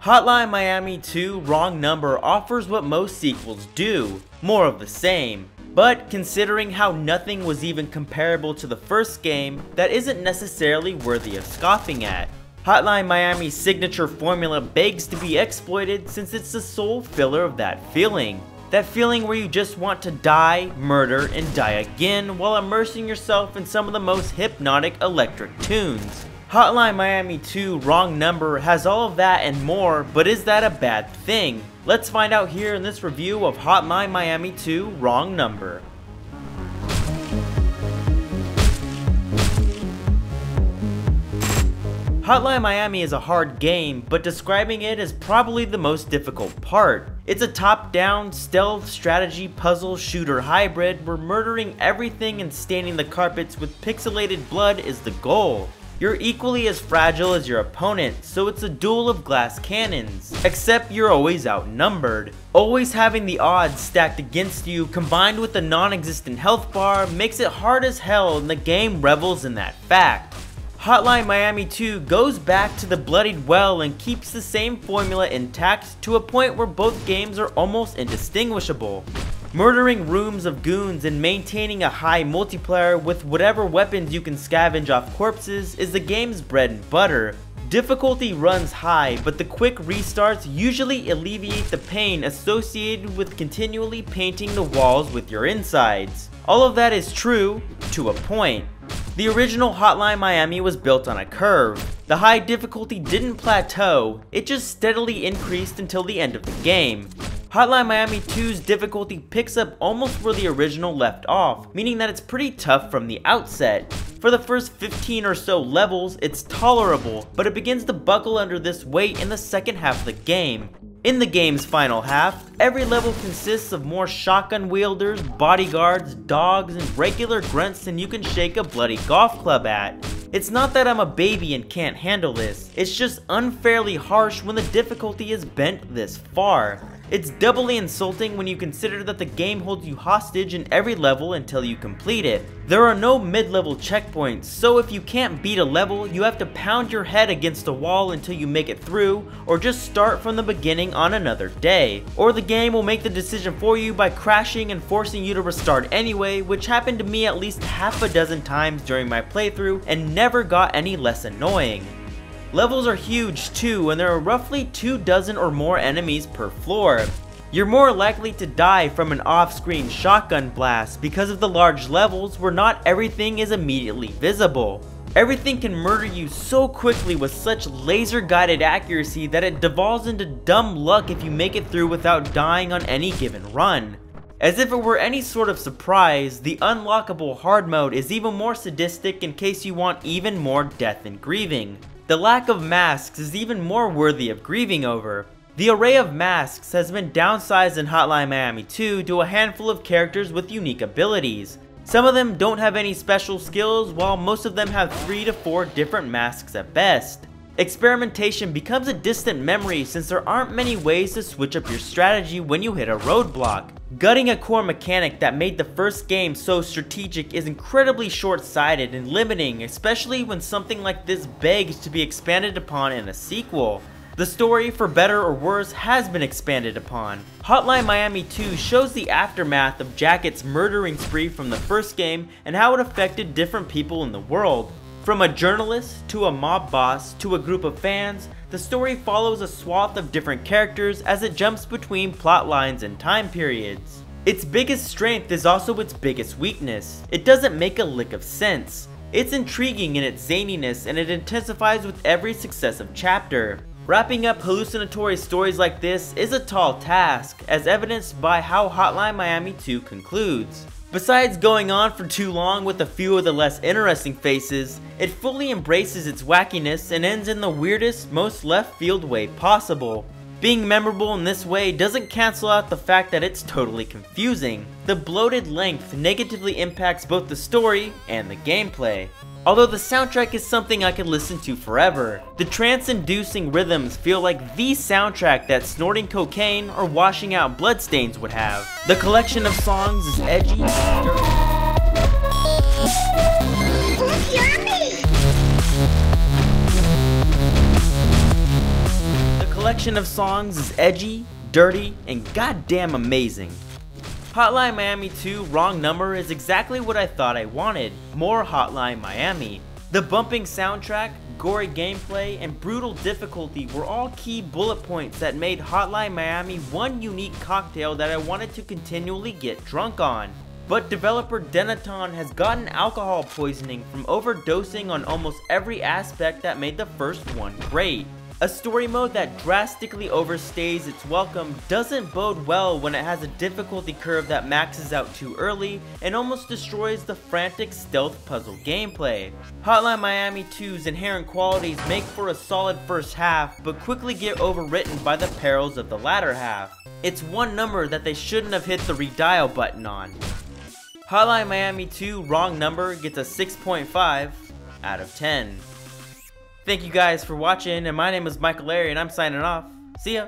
Hotline Miami 2 Wrong Number offers what most sequels do, more of the same. But considering how nothing was even comparable to the first game, that isn't necessarily worthy of scoffing at. Hotline Miami's signature formula begs to be exploited since it's the sole filler of that feeling. That feeling where you just want to die, murder, and die again while immersing yourself in some of the most hypnotic electric tunes. Hotline Miami 2 Wrong Number has all of that and more, but is that a bad thing? Let's find out here in this review of Hotline Miami 2 Wrong Number. Hotline Miami is a hard game, but describing it is probably the most difficult part. It's a top-down, stealth, strategy, puzzle, shooter hybrid where murdering everything and staining the carpets with pixelated blood is the goal. You're equally as fragile as your opponent, so it's a duel of glass cannons, except you're always outnumbered. Always having the odds stacked against you combined with the non-existent health bar makes it hard as hell, and the game revels in that fact. Hotline Miami 2 goes back to the bloodied well and keeps the same formula intact to a point where both games are almost indistinguishable. Murdering rooms of goons and maintaining a high multiplayer with whatever weapons you can scavenge off corpses is the game's bread and butter. Difficulty runs high, but the quick restarts usually alleviate the pain associated with continually painting the walls with your insides. All of that is true, to a point. The original Hotline Miami was built on a curve. The high difficulty didn't plateau, it just steadily increased until the end of the game. Hotline Miami 2's difficulty picks up almost where the original left off, meaning that it's pretty tough from the outset. For the first 15 or so levels, it's tolerable, but it begins to buckle under this weight in the second half of the game. In the game's final half, every level consists of more shotgun wielders, bodyguards, dogs, and regular grunts than you can shake a bloody golf club at. It's not that I'm a baby and can't handle this, it's just unfairly harsh when the difficulty is bent this far. It's doubly insulting when you consider that the game holds you hostage in every level until you complete it. There are no mid-level checkpoints, so if you can't beat a level, you have to pound your head against a wall until you make it through, or just start from the beginning on another day. Or the game will make the decision for you by crashing and forcing you to restart anyway, which happened to me at least half a dozen times during my playthrough and never got any less annoying. Levels are huge too, and there are roughly 24 or more enemies per floor. You're more likely to die from an off-screen shotgun blast because of the large levels where not everything is immediately visible. Everything can murder you so quickly with such laser-guided accuracy that it devolves into dumb luck if you make it through without dying on any given run. As if it were any sort of surprise, the unlockable hard mode is even more sadistic in case you want even more death and grieving. The lack of masks is even more worthy of grieving over. The array of masks has been downsized in Hotline Miami 2 to a handful of characters with unique abilities. Some of them don't have any special skills, while most of them have 3 to 4 different masks at best. Experimentation becomes a distant memory since there aren't many ways to switch up your strategy when you hit a roadblock. Gutting a core mechanic that made the first game so strategic is incredibly short-sighted and limiting, especially when something like this begs to be expanded upon in a sequel. The story, for better or worse, has been expanded upon. Hotline Miami 2 shows the aftermath of Jacket's murdering spree from the first game and how it affected different people in the world. From a journalist, to a mob boss, to a group of fans, the story follows a swath of different characters as it jumps between plot lines and time periods. Its biggest strength is also its biggest weakness. It doesn't make a lick of sense. It's intriguing in its zaniness and it intensifies with every successive chapter. Wrapping up hallucinatory stories like this is a tall task, as evidenced by how Hotline Miami 2 concludes. Besides going on for too long with a few of the less interesting faces, it fully embraces its wackiness and ends in the weirdest, most left field way possible. Being memorable in this way doesn't cancel out the fact that it's totally confusing. The bloated length negatively impacts both the story and the gameplay. Although the soundtrack is something I could listen to forever, the trance-inducing rhythms feel like the soundtrack that snorting cocaine or washing out bloodstains would have. The collection of songs is edgy and dirty. collection of songs is edgy, dirty, and goddamn amazing. Hotline Miami 2 Wrong Number is exactly what I thought I wanted, more Hotline Miami. The bumping soundtrack, gory gameplay, and brutal difficulty were all key bullet points that made Hotline Miami one unique cocktail that I wanted to continually get drunk on. But developer Denaton has gotten alcohol poisoning from overdosing on almost every aspect that made the first one great. A story mode that drastically overstays its welcome doesn't bode well when it has a difficulty curve that maxes out too early and almost destroys the frantic stealth puzzle gameplay. Hotline Miami 2's inherent qualities make for a solid first half, but quickly get overwritten by the perils of the latter half. It's one number that they shouldn't have hit the redial button on. Hotline Miami 2 Wrong Number gets a 6.5 out of 10. Thank you guys for watching, and my name is Michael Larry, and I'm signing off. See ya!